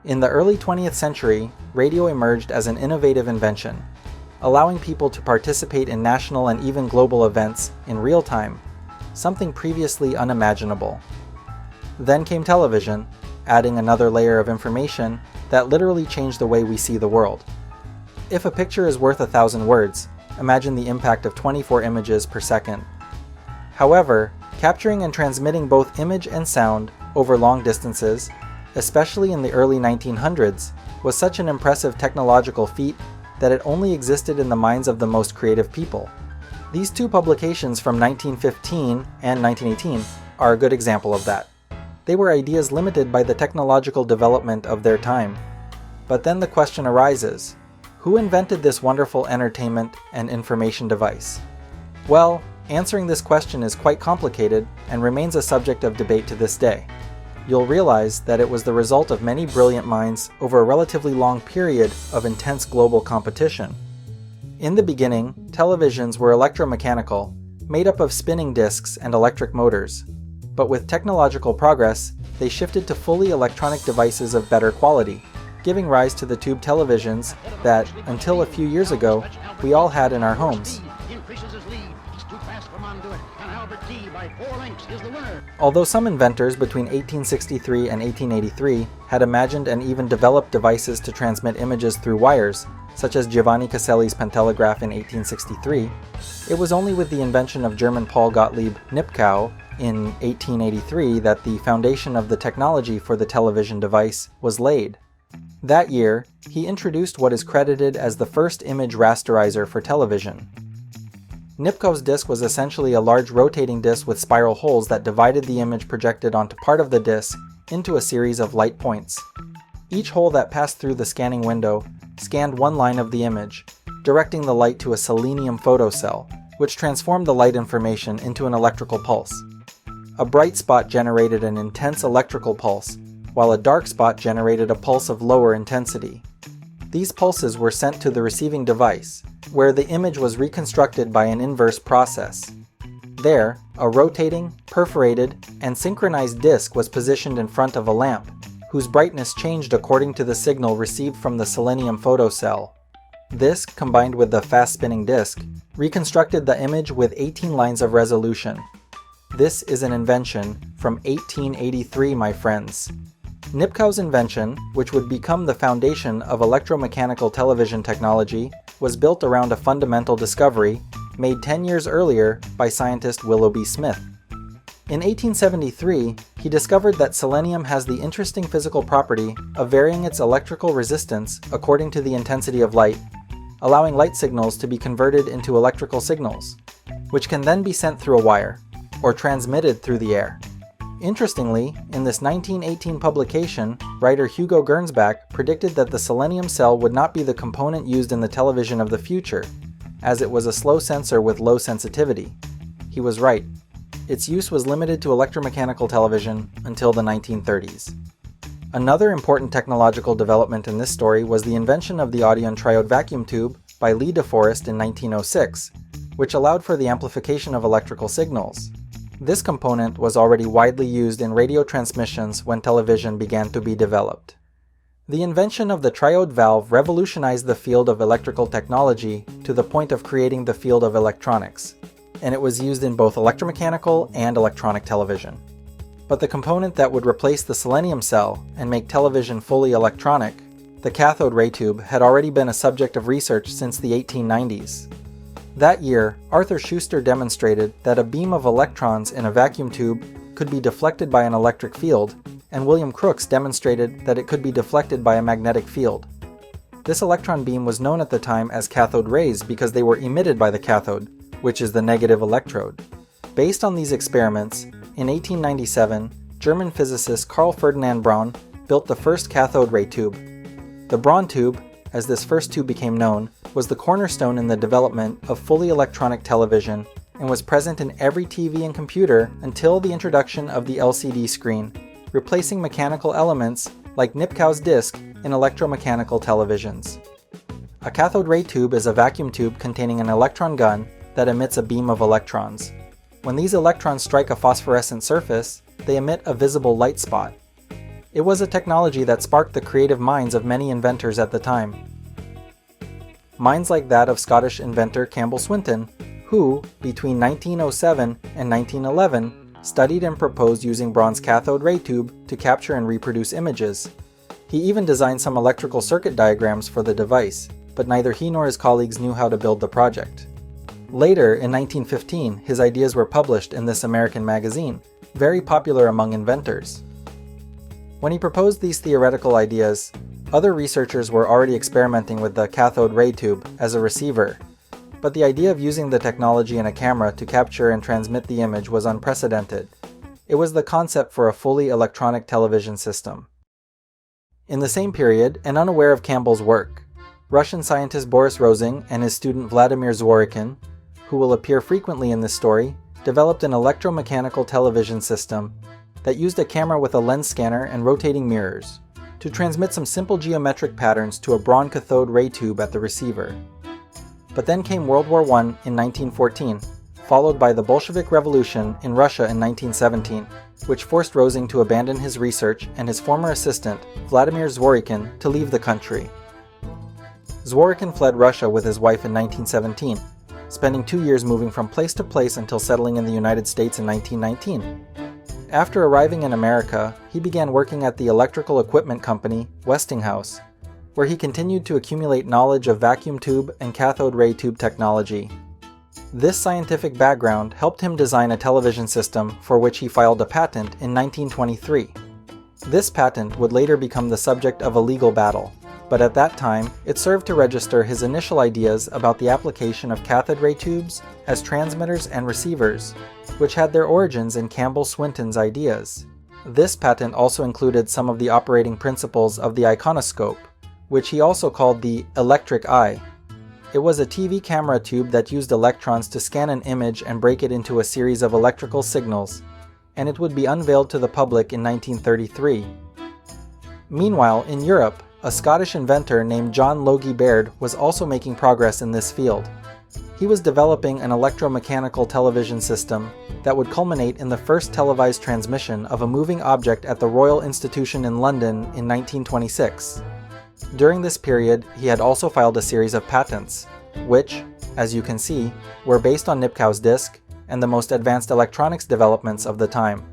In the early 20th century, radio emerged as an innovative invention, allowing people to participate in national and even global events in real time, something previously unimaginable. Then came television, adding another layer of information that literally changed the way we see the world. If a picture is worth 1,000 words, imagine the impact of 24 images per second. However, capturing and transmitting both image and sound over long distances, especially in the early 1900s, was such an impressive technological feat that it only existed in the minds of the most creative people. These two publications from 1915 and 1918 are a good example of that. They were ideas limited by the technological development of their time. But then the question arises, who invented this wonderful entertainment and information device? Well, answering this question is quite complicated and remains a subject of debate to this day. You'll realize that it was the result of many brilliant minds over a relatively long period of intense global competition. In the beginning, televisions were electromechanical, made up of spinning discs and electric motors. But with technological progress, they shifted to fully electronic devices of better quality, giving rise to the tube televisions that, until a few years ago, we all had in our homes. Although some inventors between 1863 and 1883 had imagined and even developed devices to transmit images through wires, such as Giovanni Caselli's pantelegraph in 1863, it was only with the invention of German Paul Gottlieb Nipkow in 1883 that the foundation of the technology for the television device was laid. That year, he introduced what is credited as the first image rasterizer for television. Nipkow's disc was essentially a large rotating disc with spiral holes that divided the image projected onto part of the disc into a series of light points. Each hole that passed through the scanning window scanned one line of the image, directing the light to a selenium photocell, which transformed the light information into an electrical pulse. A bright spot generated an intense electrical pulse, while a dark spot generated a pulse of lower intensity. These pulses were sent to the receiving device, where the image was reconstructed by an inverse process. There, a rotating, perforated, and synchronized disc was positioned in front of a lamp, whose brightness changed according to the signal received from the selenium photocell. This, combined with the fast-spinning disc, reconstructed the image with 18 lines of resolution. This is an invention from 1883, my friends. Nipkow's invention, which would become the foundation of electromechanical television technology, was built around a fundamental discovery made 10 years earlier by scientist Willoughby Smith. In 1873, he discovered that selenium has the interesting physical property of varying its electrical resistance according to the intensity of light, allowing light signals to be converted into electrical signals, which can then be sent through a wire, or transmitted through the air. Interestingly, in this 1918 publication, writer Hugo Gernsback predicted that the selenium cell would not be the component used in the television of the future, as it was a slow sensor with low sensitivity. He was right. Its use was limited to electromechanical television until the 1930s. Another important technological development in this story was the invention of the Audion triode vacuum tube by Lee De Forest in 1906, which allowed for the amplification of electrical signals. This component was already widely used in radio transmissions when television began to be developed. The invention of the triode valve revolutionized the field of electrical technology to the point of creating the field of electronics, and it was used in both electromechanical and electronic television. But the component that would replace the selenium cell and make television fully electronic, the cathode ray tube, had already been a subject of research since the 1890s. That year, Arthur Schuster demonstrated that a beam of electrons in a vacuum tube could be deflected by an electric field, and William Crookes demonstrated that it could be deflected by a magnetic field. This electron beam was known at the time as cathode rays because they were emitted by the cathode, which is the negative electrode. Based on these experiments, in 1897, German physicist Carl Ferdinand Braun built the first cathode ray tube. The Braun tube, as this first tube became known, was the cornerstone in the development of fully electronic television and was present in every TV and computer until the introduction of the LCD screen, replacing mechanical elements like Nipkow's disc in electromechanical televisions. A cathode ray tube is a vacuum tube containing an electron gun that emits a beam of electrons. When these electrons strike a phosphorescent surface, they emit a visible light spot. It was a technology that sparked the creative minds of many inventors at the time. Minds like that of Scottish inventor Campbell Swinton, who, between 1907 and 1911, studied and proposed using bronze cathode ray tube to capture and reproduce images. He even designed some electrical circuit diagrams for the device, but neither he nor his colleagues knew how to build the project. Later, in 1915, his ideas were published in this American magazine, very popular among inventors. When he proposed these theoretical ideas, other researchers were already experimenting with the cathode ray tube as a receiver, but the idea of using the technology in a camera to capture and transmit the image was unprecedented. It was the concept for a fully electronic television system. In the same period, and unaware of Campbell's work, Russian scientist Boris Rosing and his student Vladimir Zworykin, who will appear frequently in this story, developed an electromechanical television system that used a camera with a lens scanner and rotating mirrors to transmit some simple geometric patterns to a bronze cathode ray tube at the receiver. But then came World War I in 1914, followed by the Bolshevik Revolution in Russia in 1917, which forced Rosing to abandon his research and his former assistant, Vladimir Zworykin, to leave the country. Zworykin fled Russia with his wife in 1917, spending 2 years moving from place to place until settling in the United States in 1919. After arriving in America, he began working at the electrical equipment company, Westinghouse, where he continued to accumulate knowledge of vacuum tube and cathode ray tube technology. This scientific background helped him design a television system for which he filed a patent in 1923. This patent would later become the subject of a legal battle, but at that time, it served to register his initial ideas about the application of cathode ray tubes as transmitters and receivers, which had their origins in Campbell Swinton's ideas. This patent also included some of the operating principles of the iconoscope, which he also called the electric eye. It was a TV camera tube that used electrons to scan an image and break it into a series of electrical signals, and it would be unveiled to the public in 1933. Meanwhile, in Europe, a Scottish inventor named John Logie Baird was also making progress in this field. He was developing an electromechanical television system that would culminate in the first televised transmission of a moving object at the Royal Institution in London in 1926. During this period, he had also filed a series of patents, which, as you can see, were based on Nipkow's disk and the most advanced electronics developments of the time.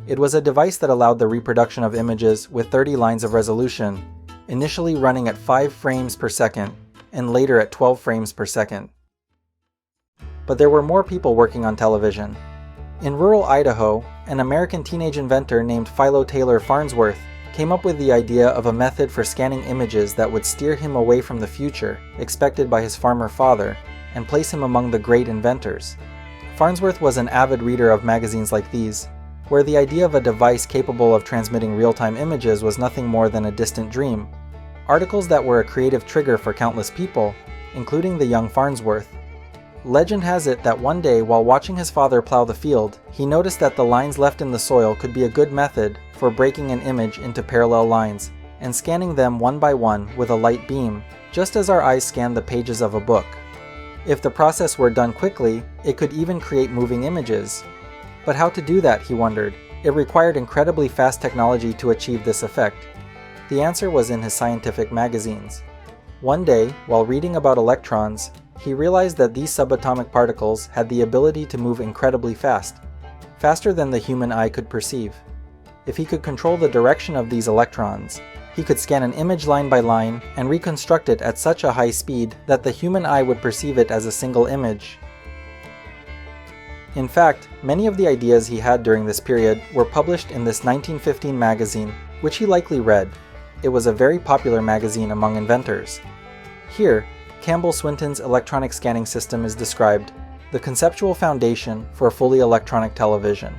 It was a device that allowed the reproduction of images with 30 lines of resolution, initially running at 5 frames per second and later at 12 frames per second. But there were more people working on television. In rural Idaho, an American teenage inventor named Philo Farnsworth came up with the idea of a method for scanning images that would steer him away from the future expected by his farmer father and place him among the great inventors. Farnsworth was an avid reader of magazines like these, where the idea of a device capable of transmitting real-time images was nothing more than a distant dream. Articles that were a creative trigger for countless people, including the young Farnsworth. Legend has it that one day while watching his father plow the field, he noticed that the lines left in the soil could be a good method for breaking an image into parallel lines and scanning them one by one with a light beam, just as our eyes scan the pages of a book. If the process were done quickly, it could even create moving images. But how to do that, he wondered. It required incredibly fast technology to achieve this effect. The answer was in his scientific magazines. One day, while reading about electrons, he realized that these subatomic particles had the ability to move incredibly fast, faster than the human eye could perceive. If he could control the direction of these electrons, he could scan an image line by line and reconstruct it at such a high speed that the human eye would perceive it as a single image. In fact, many of the ideas he had during this period were published in this 1915 magazine, which he likely read. It was a very popular magazine among inventors. Here, Campbell Swinton's electronic scanning system is described, the conceptual foundation for a fully electronic television.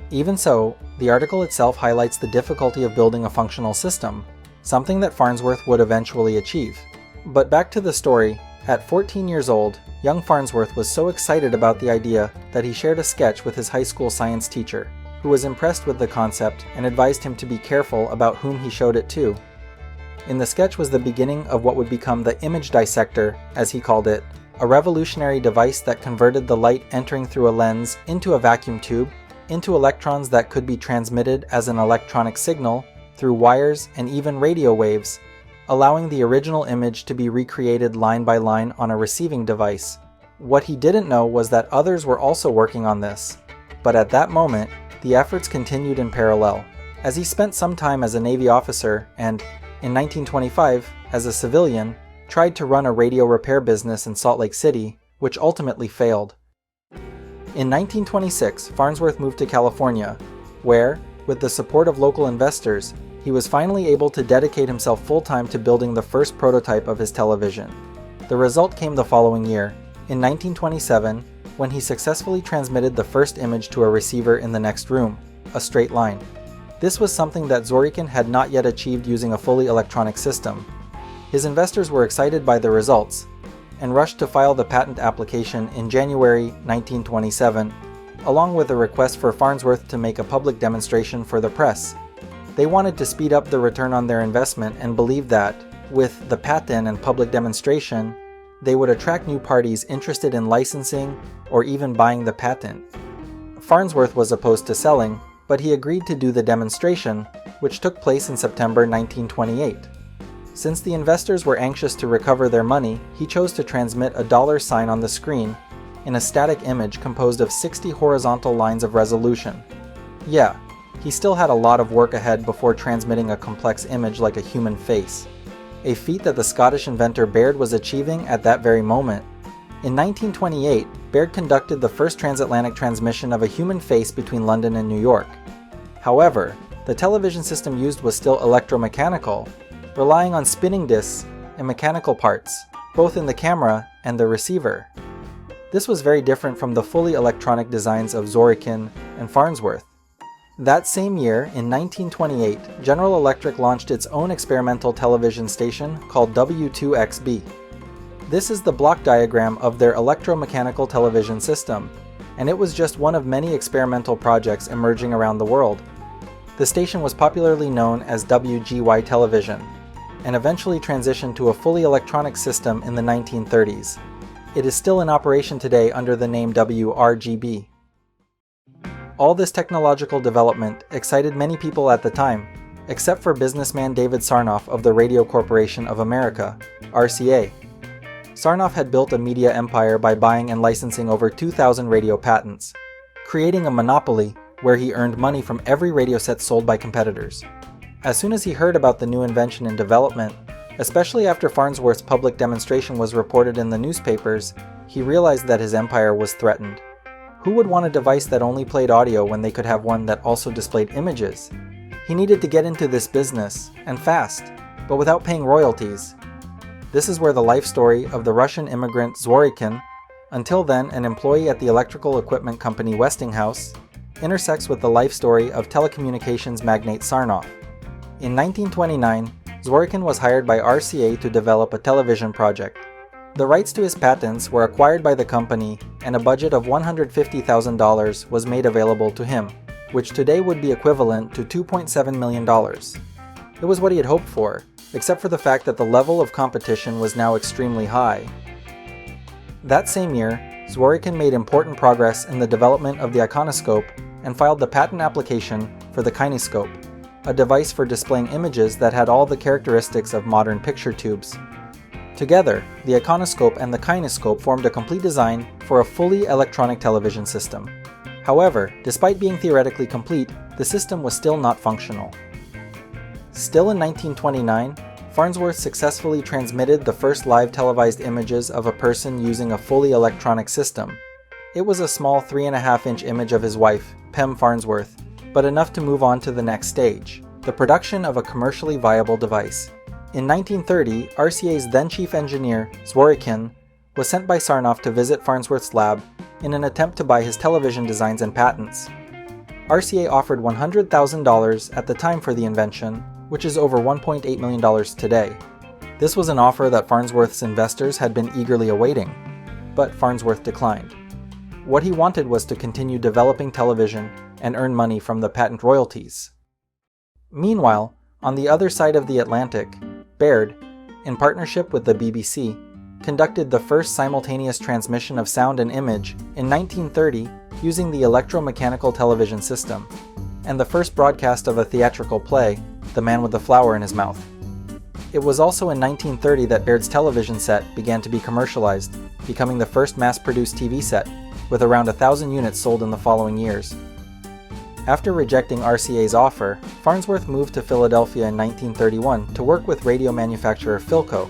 Even so, the article itself highlights the difficulty of building a functional system, something that Farnsworth would eventually achieve. But back to the story, at 14 years old, young Farnsworth was so excited about the idea that he shared a sketch with his high school science teacher, who was impressed with the concept and advised him to be careful about whom he showed it to. In the sketch was the beginning of what would become the image dissector, as he called it, a revolutionary device that converted the light entering through a lens into a vacuum tube, into electrons that could be transmitted as an electronic signal, through wires, and even radio waves, allowing the original image to be recreated line by line on a receiving device. What he didn't know was that others were also working on this, but at that moment, the efforts continued in parallel. As he spent some time as a Navy officer and, in 1925, as a civilian, tried to run a radio repair business in Salt Lake City, which ultimately failed. In 1926, Farnsworth moved to California, where, with the support of local investors, he was finally able to dedicate himself full-time to building the first prototype of his television. The result came the following year, in 1927, when he successfully transmitted the first image to a receiver in the next room, a straight line. This was something that Zworykin had not yet achieved using a fully electronic system. His investors were excited by the results, and rushed to file the patent application in January 1927, along with a request for Farnsworth to make a public demonstration for the press. They wanted to speed up the return on their investment and believed that, with the patent and public demonstration, they would attract new parties interested in licensing or even buying the patent. Farnsworth was opposed to selling, but he agreed to do the demonstration, which took place in September 1928. Since the investors were anxious to recover their money, he chose to transmit a dollar sign on the screen in a static image composed of 60 horizontal lines of resolution. Yeah, he still had a lot of work ahead before transmitting a complex image like a human face, a feat that the Scottish inventor Baird was achieving at that very moment. In 1928, Baird conducted the first transatlantic transmission of a human face between London and New York. However, the television system used was still electromechanical, relying on spinning discs and mechanical parts, both in the camera and the receiver. This was very different from the fully electronic designs of Zworykin and Farnsworth. That same year, in 1928, General Electric launched its own experimental television station called W2XB. This is the block diagram of their electromechanical television system, and it was just one of many experimental projects emerging around the world. The station was popularly known as WWII television, and eventually transitioned to a fully electronic system in the 1930s. It is still in operation today under the name WRGB. All this technological development excited many people at the time, except for businessman David Sarnoff of the Radio Corporation of America, RCA. Sarnoff had built a media empire by buying and licensing over 2,000 radio patents, creating a monopoly where he earned money from every radio set sold by competitors. As soon as he heard about the new invention in development, especially after Farnsworth's public demonstration was reported in the newspapers, he realized that his empire was threatened. Who would want a device that only played audio when they could have one that also displayed images? He needed to get into this business, and fast, but without paying royalties. This is where the life story of the Russian immigrant Zworykin, until then an employee at the electrical equipment company Westinghouse, intersects with the life story of telecommunications magnate Sarnoff. In 1929, Zworykin was hired by RCA to develop a television project. The rights to his patents were acquired by the company, and a budget of $150,000 was made available to him, which today would be equivalent to $2.7 million. It was what he had hoped for, except for the fact that the level of competition was now extremely high. That same year, Zworykin made important progress in the development of the iconoscope and filed the patent application for the kinescope, a device for displaying images that had all the characteristics of modern picture tubes. Together, the iconoscope and the kinescope formed a complete design for a fully electronic television system. However, despite being theoretically complete, the system was still not functional. Still in 1929, Farnsworth successfully transmitted the first live televised images of a person using a fully electronic system. It was a small 3.5-inch image of his wife, Pem Farnsworth, but enough to move on to the next stage, the production of a commercially viable device. In 1930, RCA's then chief engineer, Zworykin, was sent by Sarnoff to visit Farnsworth's lab in an attempt to buy his television designs and patents. RCA offered $100,000 at the time for the invention, which is over $1.8 million today. This was an offer that Farnsworth's investors had been eagerly awaiting, but Farnsworth declined. What he wanted was to continue developing television and earn money from the patent royalties. Meanwhile, on the other side of the Atlantic, Baird, in partnership with the BBC, conducted the first simultaneous transmission of sound and image in 1930 using the electromechanical television system, and the first broadcast of a theatrical play the man with the flower in his mouth. It was also in 1930 that Baird's television set began to be commercialized, becoming the first mass-produced TV set, with around 1,000 units sold in the following years. After rejecting RCA's offer, Farnsworth moved to Philadelphia in 1931 to work with radio manufacturer Philco,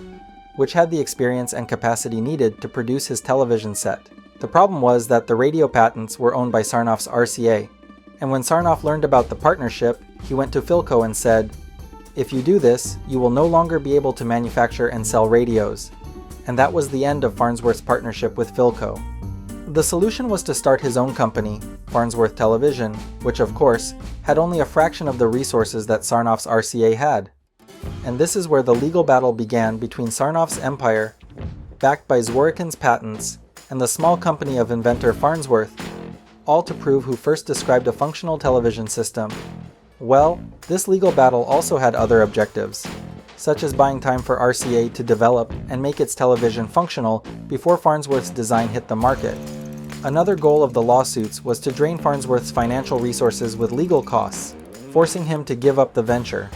which had the experience and capacity needed to produce his television set. The problem was that the radio patents were owned by Sarnoff's RCA, and when Sarnoff learned about the partnership, he went to Philco and said, "If you do this, you will no longer be able to manufacture and sell radios." And that was the end of Farnsworth's partnership with Philco. The solution was to start his own company, Farnsworth Television, which of course, had only a fraction of the resources that Sarnoff's RCA had. And this is where the legal battle began between Sarnoff's empire, backed by Zworykin's patents, and the small company of inventor Farnsworth, all to prove who first described a functional television system. Well, this legal battle also had other objectives, such as buying time for RCA to develop and make its television functional before Farnsworth's design hit the market. Another goal of the lawsuits was to drain Farnsworth's financial resources with legal costs, forcing him to give up the venture.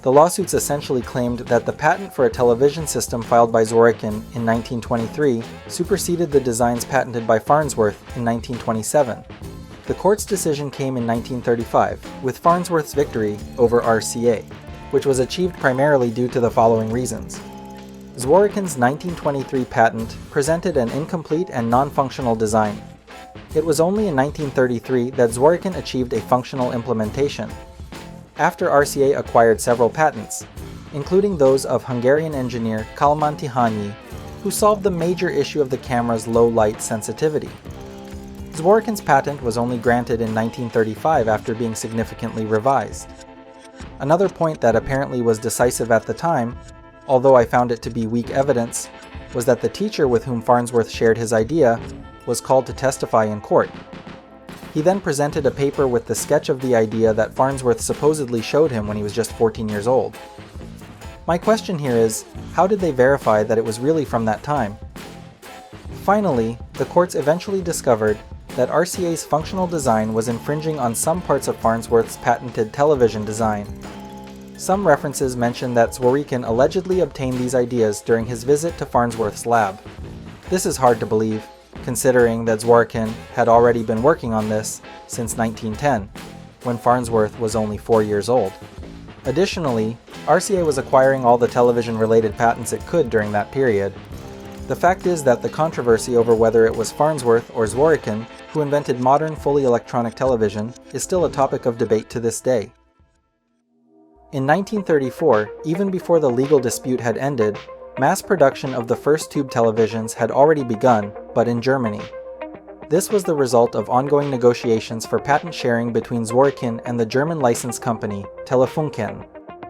The lawsuits essentially claimed that the patent for a television system filed by Zworykin in 1923 superseded the designs patented by Farnsworth in 1927. The court's decision came in 1935, with Farnsworth's victory over RCA, which was achieved primarily due to the following reasons. Zworykin's 1923 patent presented an incomplete and non-functional design. It was only in 1933 that Zworykin achieved a functional implementation. After RCA acquired several patents, including those of Hungarian engineer Kálmán Tihányi, who solved the major issue of the camera's low light sensitivity. Zworykin's patent was only granted in 1935 after being significantly revised. Another point that apparently was decisive at the time, although I found it to be weak evidence, was that the teacher with whom Farnsworth shared his idea was called to testify in court. He then presented a paper with the sketch of the idea that Farnsworth supposedly showed him when he was just 14 years old. My question here is, how did they verify that it was really from that time? Finally, the courts eventually discovered that RCA's functional design was infringing on some parts of Farnsworth's patented television design. Some references mention that Zworykin allegedly obtained these ideas during his visit to Farnsworth's lab. This is hard to believe, considering that Zworykin had already been working on this since 1910, when Farnsworth was only 4 years old. Additionally, RCA was acquiring all the television-related patents it could during that period. The fact is that the controversy over whether it was Farnsworth or Zworykin who invented modern fully electronic television is still a topic of debate to this day. In 1934, even before the legal dispute had ended, mass production of the first tube televisions had already begun, but in Germany. This was the result of ongoing negotiations for patent sharing between Zworykin and the German license company, Telefunken.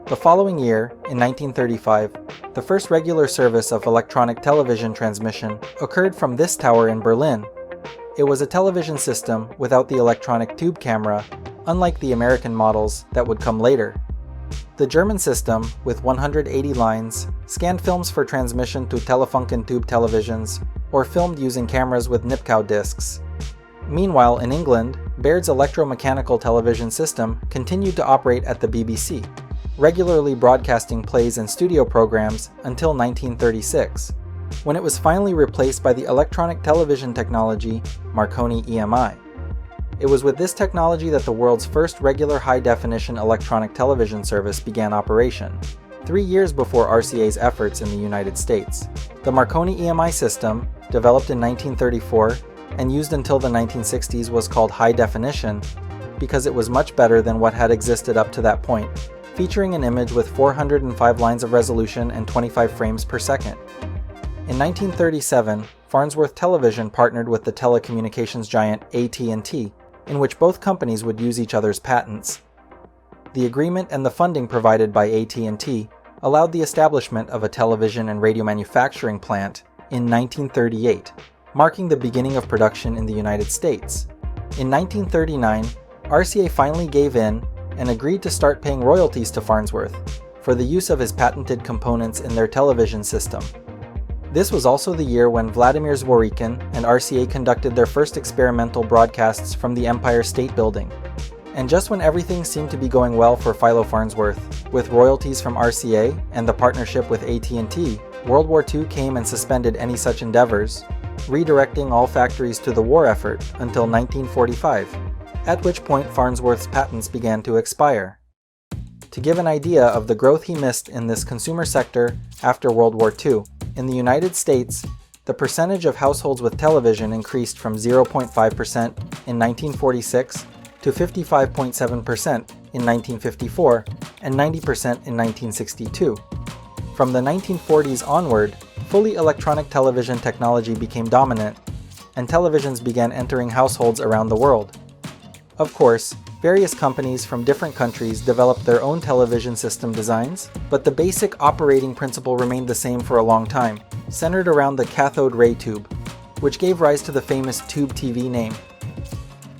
The following year, in 1935, the first regular service of electronic television transmission occurred from this tower in Berlin. It was a television system without the electronic tube camera, unlike the American models that would come later. The German system, with 180 lines, scanned films for transmission to Telefunken tube televisions, or filmed using cameras with Nipkow discs. Meanwhile, in England, Baird's electromechanical television system continued to operate at the BBC, regularly broadcasting plays and studio programs until 1936, when it was finally replaced by the electronic television technology Marconi-EMI. It was with this technology that the world's first regular high-definition electronic television service began operation, 3 years before RCA's efforts in the United States. The Marconi-EMI system, developed in 1934 and used until the 1960s, was called high definition because it was much better than what had existed up to that point, featuring an image with 405 lines of resolution and 25 frames per second. In 1937, Farnsworth Television partnered with the telecommunications giant AT&T, in which both companies would use each other's patents. The agreement and the funding provided by AT&T allowed the establishment of a television and radio manufacturing plant in 1938, marking the beginning of production in the United States. In 1939, RCA finally gave in and agreed to start paying royalties to Farnsworth for the use of his patented components in their television system. This was also the year when Vladimir Zworykin and RCA conducted their first experimental broadcasts from the Empire State Building. And just when everything seemed to be going well for Philo Farnsworth, with royalties from RCA and the partnership with AT&T, World War II came and suspended any such endeavors, redirecting all factories to the war effort until 1945, at which point Farnsworth's patents began to expire. To give an idea of the growth he missed in this consumer sector after World War II, in the United States, the percentage of households with television increased from 0.5% in 1946 to 55.7% in 1954 and 90% in 1962. From the 1940s onward, fully electronic television technology became dominant, and televisions began entering households around the world. Of course, various companies from different countries developed their own television system designs, but the basic operating principle remained the same for a long time, centered around the cathode ray tube, which gave rise to the famous tube TV name.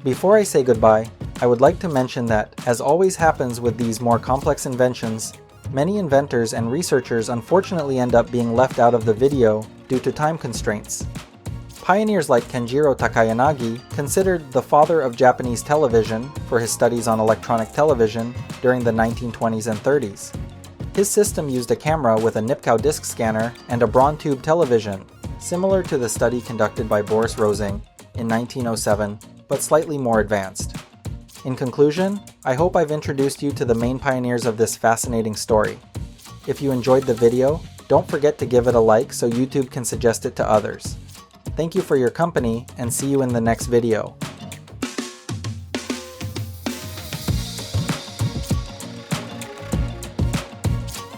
Before I say goodbye, I would like to mention that, as always happens with these more complex inventions, many inventors and researchers unfortunately end up being left out of the video due to time constraints. Pioneers like Kenjiro Takayanagi, considered the father of Japanese television for his studies on electronic television during the 1920s and 30s. His system used a camera with a Nipkow disc scanner and a Braun tube television, similar to the study conducted by Boris Rosing in 1907, but slightly more advanced. In conclusion, I hope I've introduced you to the main pioneers of this fascinating story. If you enjoyed the video, don't forget to give it a like so YouTube can suggest it to others. Thank you for your company, and see you in the next video.